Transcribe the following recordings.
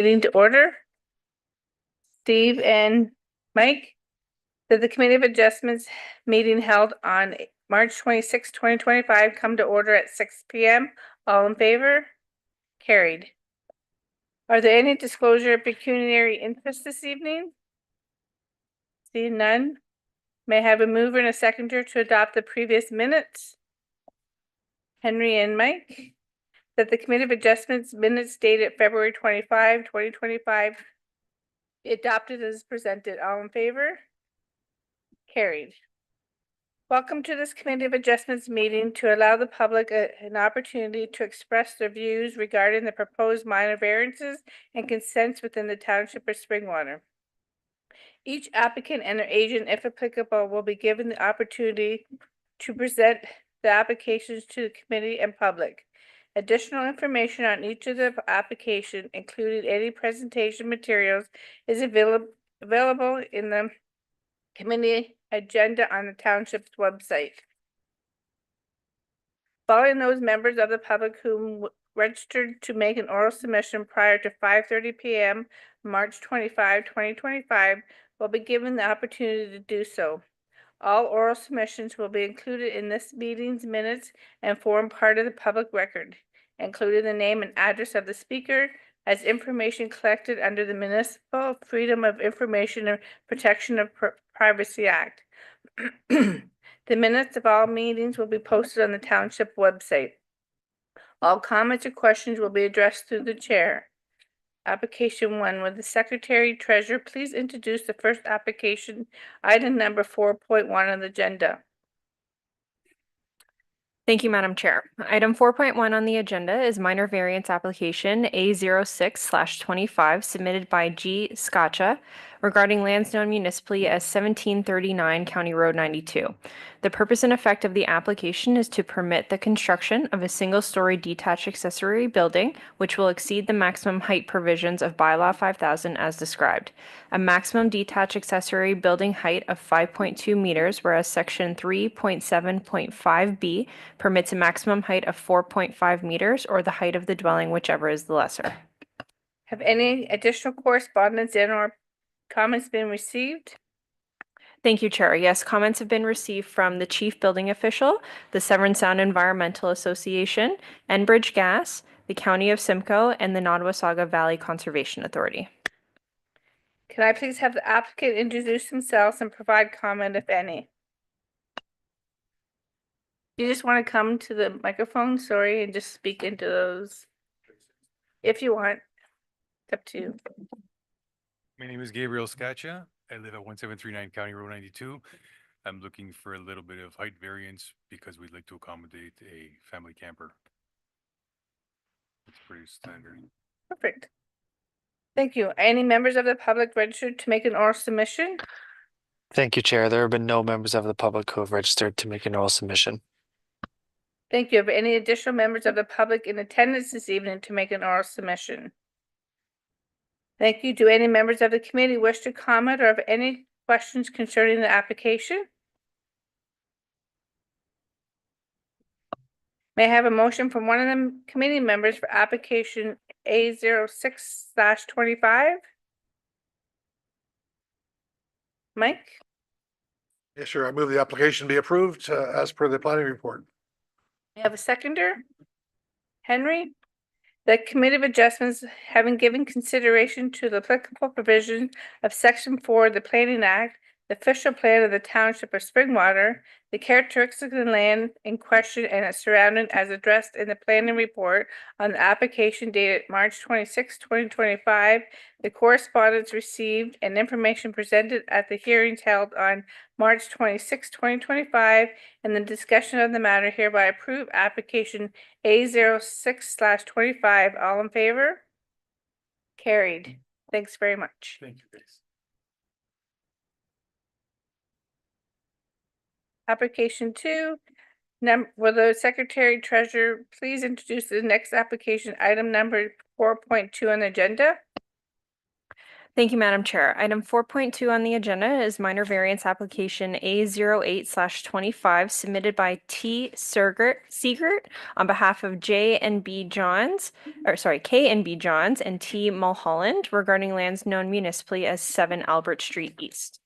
Meeting to order. Steve and Mike, that the Committee of Adjustments meeting held on March 26, 2025 come to order at 6 p.m. All in favor? Carried. Are there any disclosure of pecuniary interest this evening? Seeing none. May I have a mover and a seconder to adopt the previous minutes? Henry and Mike, that the Committee of Adjustments minutes dated February 25, 2025 adopted as presented. All in favor? Carried. Welcome to this Committee of Adjustments meeting to allow the public an opportunity to express their views regarding the proposed minor variances and consents within the Township of Springwater. Each applicant and their agent, if applicable, will be given the opportunity to present the applications to the committee and public. Additional information on each of the application, including any presentation materials, is available in the committee agenda on the township's website. Following those members of the public who registered to make an oral submission prior to 5:30 p.m. March 25, 2025 will be given the opportunity to do so. All oral submissions will be included in this meeting's minutes and form part of the public record, including the name and address of the speaker as information collected under the Municipal Freedom of Information and Protection of Privacy Act. The minutes of all meetings will be posted on the township website. All comments or questions will be addressed through the chair. Application 1, would the Secretary Treasurer please introduce the first application, item number 4.1 on the agenda? Thank you, Madam Chair. Item 4.1 on the agenda is minor variance application A06/25 submitted by G. Scotcha regarding lands known municipally as 1739 County Road 92. The purpose and effect of the application is to permit the construction of a single-story detached accessory building, which will exceed the maximum height provisions of Bylaw 5000 as described. A maximum detached accessory building height of 5.2 meters, whereas Section 3.7.5B permits a maximum height of 4.5 meters or the height of the dwelling, whichever is the lesser. Have any additional correspondence and or comments been received? Thank you, Chair. Yes, comments have been received from the Chief Building Official, the Severn Sound Environmental Association, Enbridge Gas, the County of Simcoe, and the Nottawasaga Valley Conservation Authority. Can I please have the applicant introduce themselves and provide comment, if any? You just want to come to the microphone, sorry, and just speak into those if you want. It's up to you. My name is Gabriel Scaccia. I live at 1739 County Road 92. I'm looking for a little bit of height variance because we'd like to accommodate a family camper. It's pretty standard. Perfect. Thank you. Any members of the public registered to make an oral submission? Thank you, Chair. There have been no members of the public who have registered to make an oral submission. Thank you. Have any additional members of the public in attendance this evening to make an oral submission? Thank you. Do any members of the committee wish to comment or have any questions concerning the application? May I have a motion from one of the committee members for application A06/25? Mike? Yes, sure. I move the application be approved as per the planning report. May I have a seconder? Henry? The Committee of Adjustments, having given consideration to the applicable provisions of Section 4 of the Planning Act, the official plan of the Township of Springwater, the characteristics of the land in question and its surrounding as addressed in the planning report on the application dated March 26, 2025, the correspondence received and information presented at the hearings held on March 26, 2025, and the discussion of the matter hereby approve application A06/25. All in favor? Carried. Thanks very much. Thank you, guys. Application 2, will the Secretary Treasurer please introduce the next application, item number 4.2 on the agenda? Thank you, Madam Chair. Item 4.2 on the agenda is minor variance application A08/25 submitted by T. Siegert on behalf of K and B Johns and T. Mulholland regarding lands known municipally as 7 Albert Street East.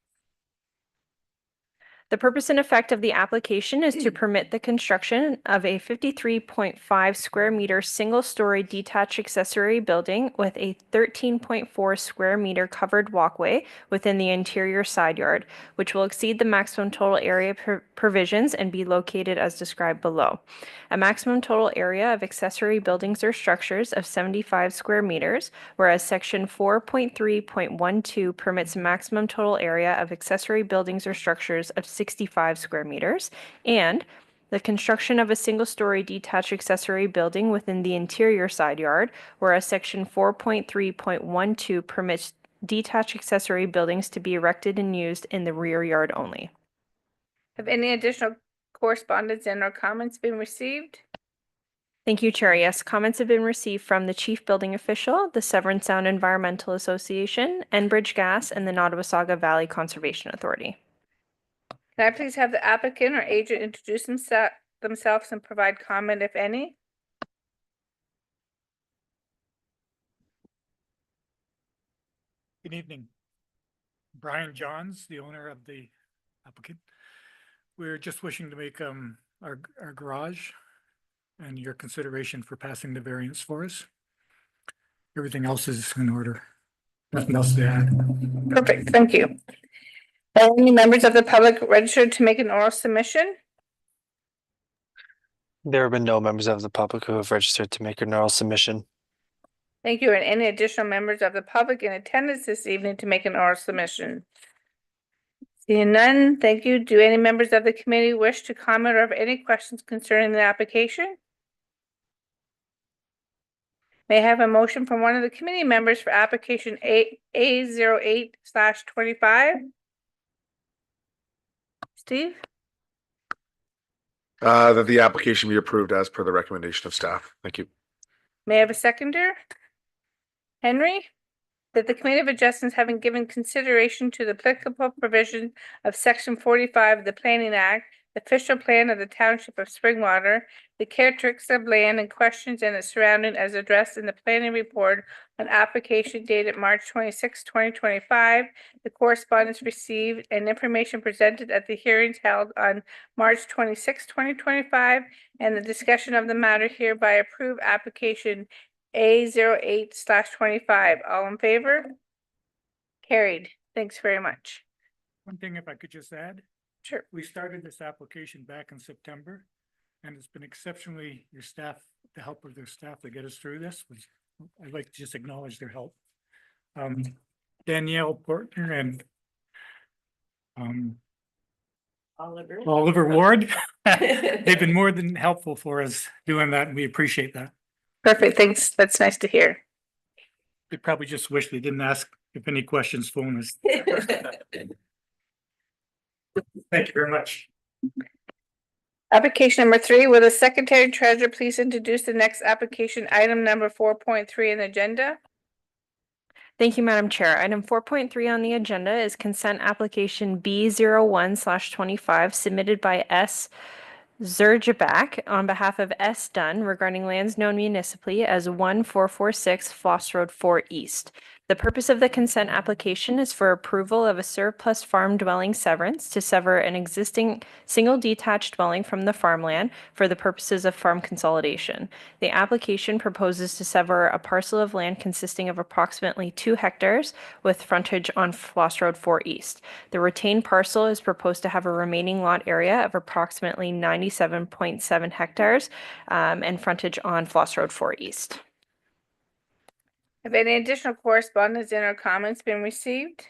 The purpose and effect of the application is to permit the construction of a 53.5 square meter single-story detached accessory building with a 13.4 square meter covered walkway within the interior side yard, which will exceed the maximum total area provisions and be located as described below. A maximum total area of accessory buildings or structures of 75 square meters, whereas Section 4.3.12 permits a maximum total area of accessory buildings or structures of 65 square meters, and the construction of a single-story detached accessory building within the interior side yard, whereas Section 4.3.12 permits detached accessory buildings to be erected and used in the rear yard only. Have any additional correspondence and or comments been received? Thank you, Chair. Yes, comments have been received from the Chief Building Official, the Severn Sound Environmental Association, Enbridge Gas, and the Nottawasaga Valley Conservation Authority. Can I please have the applicant or agent introduce themselves and provide comment, if any? Good evening. Brian Johns, the owner of the applicant. We're just wishing to make our garage and your consideration for passing the variance for us. Everything else is in order. Nothing else to add. Perfect, thank you. Any members of the public registered to make an oral submission? There have been no members of the public who have registered to make an oral submission. Thank you. And any additional members of the public in attendance this evening to make an oral submission? Seeing none, thank you. Do any members of the committee wish to comment or have any questions concerning the application? May I have a motion from one of the committee members for application A08/25? Steve, That the application be approved as per the recommendation of staff. Thank you. may I have a seconder? Henry? That the Committee of Adjustments, having given consideration to the applicable provision of Section 45 of the Planning Act, the official plan of the Township of Springwater, the characteristics of land and questions and its surrounding as addressed in the planning report on application dated March 26, 2025, the correspondence received and information presented at the hearings held on March 26, 2025, and the discussion of the matter hereby approve application A08/25. All in favor? Carried. Thanks very much. One thing, if I could just add, Sure. we started this application back in September, and it's been exceptionally your staff, the help of their staff to get us through this. I'd like to just acknowledge their help. Danielle Portner and Oliver Ward. They've been more than helpful for us doing that, and we appreciate that. Perfect. Thanks. That's nice to hear. They probably just wish they didn't ask if any questions phone us. Thank you very much. Application number 3, will the Secretary Treasurer please introduce the next application, item number 4.3 in the agenda? Thank you, Madam Chair. Item 4.3 on the agenda is consent application B01/25 submitted by S. Zerjabak on behalf of S. Dunn regarding lands known municipally as 1446 Floss Road 4 East. The purpose of the consent application is for approval of a surplus farm dwelling severance to sever an existing single detached dwelling from the farmland for the purposes of farm consolidation. The application proposes to sever a parcel of land consisting of approximately 2 hectares with frontage on Floss Road 4 East. The retained parcel is proposed to have a remaining lot area of approximately 97.7 hectares and frontage on Floss Road 4 East. Have any additional correspondence and or comments been received?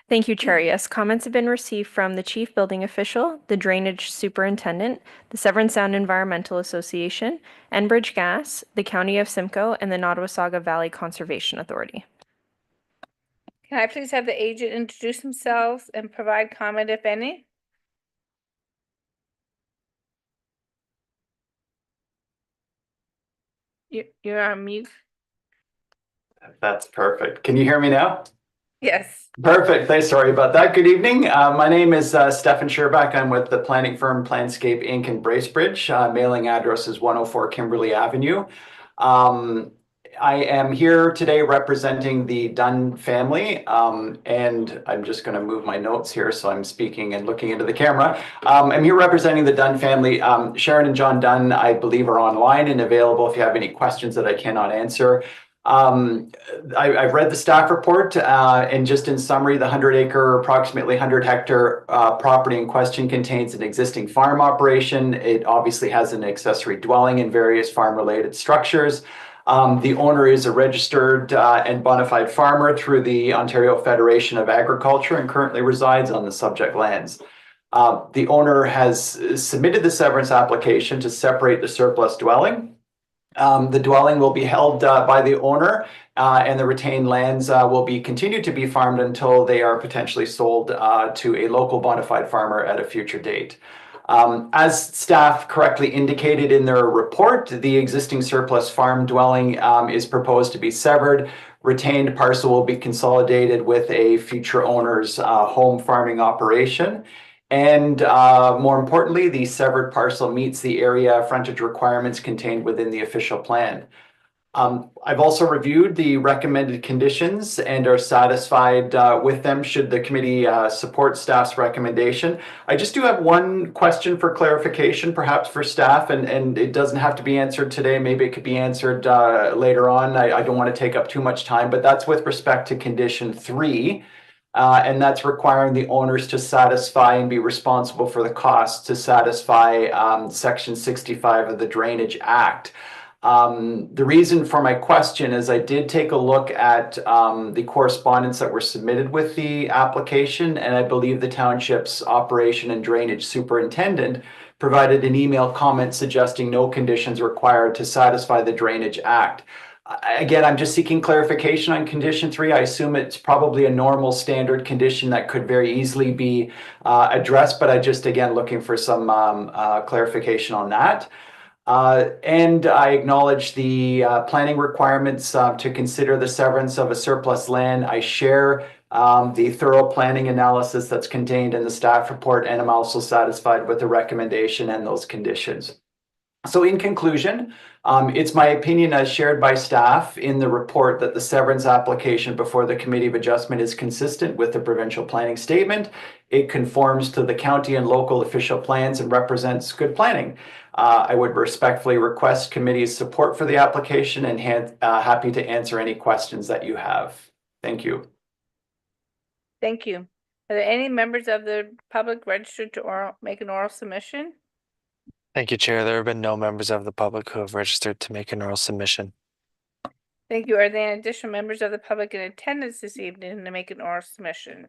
Thank you, Chair. Yes, comments have been received from the Chief Building Official, the Drainage Superintendent, the Severn Sound Environmental Association, Enbridge Gas, the County of Simcoe, and the Nottawasaga Valley Conservation Authority. Can I please have the agent introduce themselves and provide comment, if any? You're on mute. That's perfect. Can you hear me now? Yes. Perfect. Thanks. Sorry about that. Good evening. My name is Stefan Sherbach. I'm with the planning firm Planscape Inc. in Bracebridge. Mailing address is 104 Kimberly Avenue. I am here today representing the Dunn family, and I'm just going to move my notes here so I'm speaking and looking into the camera. I'm here representing the Dunn family. Sharon and John Dunn, I believe, are online and available if you have any questions that I cannot answer. I've read the staff report, and just in summary, the 100-acre, approximately 100-hectare property in question contains an existing farm operation. It obviously has an accessory dwelling and various farm-related structures. The owner is a registered and bona fide farmer through the Ontario Federation of Agriculture and currently resides on the subject lands. The owner has submitted the severance application to separate the surplus dwelling. The dwelling will be held by the owner, and the retained lands will be continued to be farmed until they are potentially sold to a local bona fide farmer at a future date. As staff correctly indicated in their report, the existing surplus farm dwelling is proposed to be severed. Retained parcel will be consolidated with a future owner's home farming operation. And more importantly, the severed parcel meets the area frontage requirements contained within the official plan. I've also reviewed the recommended conditions and are satisfied with them should the committee support staff's recommendation. I just do have one question for clarification, perhaps for staff, and it doesn't have to be answered today. Maybe it could be answered later on. I don't want to take up too much time, but that's with respect to condition 3. And that's requiring the owners to satisfy and be responsible for the costs to satisfy Section 65 of the Drainage Act. The reason for my question is I did take a look at the correspondence that were submitted with the application, and I believe the township's operation and drainage superintendent provided an email comment suggesting no conditions required to satisfy the Drainage Act. Again, I'm just seeking clarification on condition 3. I assume it's probably a normal standard condition that could very easily be addressed, but I just, again, looking for some clarification on that. And I acknowledge the planning requirements to consider the severance of a surplus land. I share the thorough planning analysis that's contained in the staff report, and I'm also satisfied with the recommendation and those conditions. So in conclusion, it's my opinion as shared by staff in the report that the severance application before the Committee of Adjustment is consistent with the provincial planning statement. It conforms to the county and local official plans and represents good planning. I would respectfully request committee's support for the application and happy to answer any questions that you have. Thank you. Thank you. Are there any members of the public registered to make an oral submission? Thank you, Chair. There have been no members of the public who have registered to make an oral submission. Thank you. Are there any additional members of the public in attendance this evening to make an oral submission?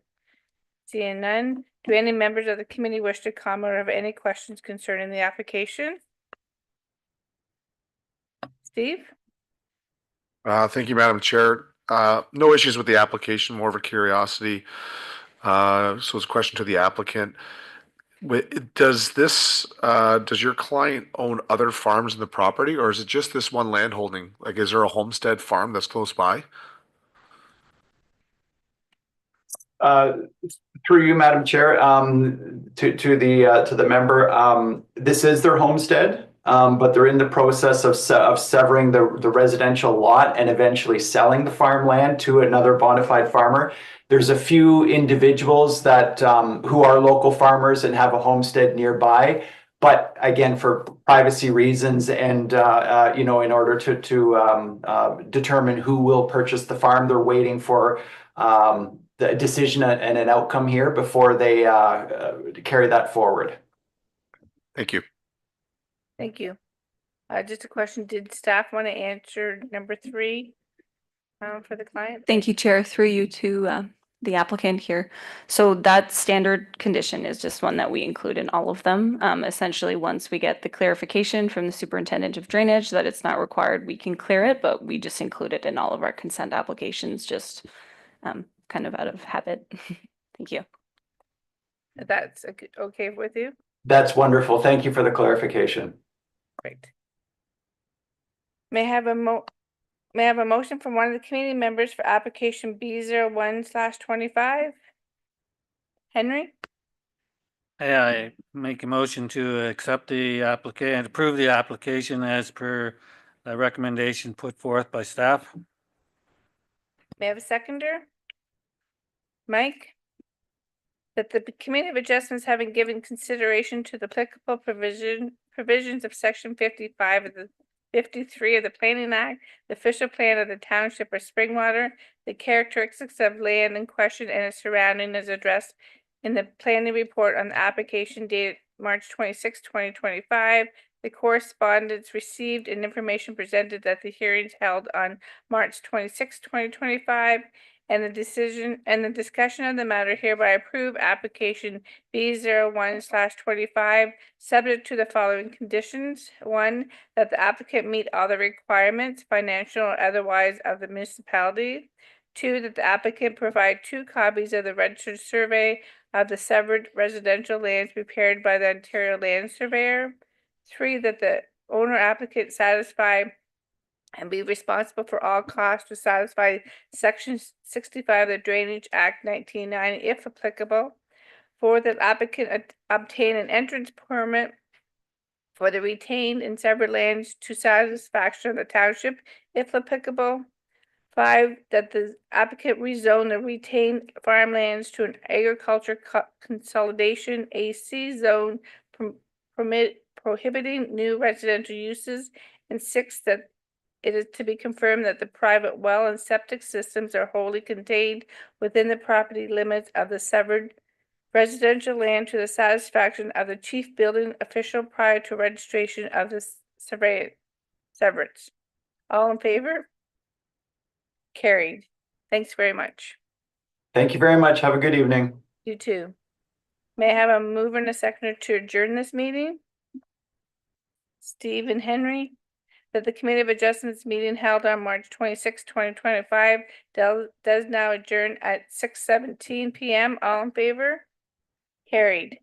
Seeing none, do any members of the committee wish to comment or have any questions concerning the application? Steve? Thank you, Madam Chair. No issues with the application, more of a curiosity. So it's a question to the applicant. Does your client own other farms in the property, or is it just this one landholding? Like, is there a homestead farm that's close by? Through you, Madam Chair, to the member, this is their homestead, but they're in the process of severing the residential lot and eventually selling the farmland to another bona fide farmer. There's a few individuals that who are local farmers and have a homestead nearby, but again, for privacy reasons and in order to determine who will purchase the farm, they're waiting for the decision and an outcome here before they carry that forward. Thank you. Thank you. Just a question, did staff want to answer number 3 for the client? Thank you, Chair. Through you to the applicant here. So that standard condition is just one that we include in all of them. Essentially, once we get the clarification from the superintendent of drainage that it's not required, we can clear it, but we just include it in all of our consent applications, just kind of out of habit. Thank you. That's okay with you? That's wonderful. Thank you for the clarification. Great. May I have a May I have a motion from one of the committee members for application B01/25? Henry, I make a motion to accept the applicant, approve the application as per the recommendation put forth by staff. may I have a seconder? Mike? That the Committee of Adjustments, having given consideration to the applicable provisions of section 55 of the 53 of the Planning Act, the official plan of the township of Springwater, the characteristics of land in question and its surrounding is addressed in the planning report on the application dated March 26, 2025, the correspondence received and information presented at the hearings held on March 26, 2025, and the decision and the discussion of the matter hereby approve application B01/25, subject to the following conditions. 1, that the applicant meet all the requirements, financial or otherwise, of the municipality. 2, that the applicant provide 2 copies of the registered survey of the severed residential lands prepared by the Ontario Land Surveyor. 3, that the owner applicant satisfy and be responsible for all costs to satisfy section 65 of the Drainage Act 1990 if applicable. 4, that applicant obtain an entrance permit for the retained and severed lands to satisfaction of the township if applicable. 5, that the applicant rezone the retained farmlands to an agriculture consolidation AC zone prohibiting new residential uses. And 6, that it is to be confirmed that the private well and septic systems are wholly contained within the property limits of the severed residential land to the satisfaction of the chief building official prior to registration of the severance. All in favor? Carried. Thanks very much. Thank you very much. Have a good evening. You too. May I have a mover and a seconder to adjourn this meeting? Steve and Henry? That the Committee of Adjustments meeting held on March 26, 2025 does now adjourn at 6:17 PM. All in favor? Carried.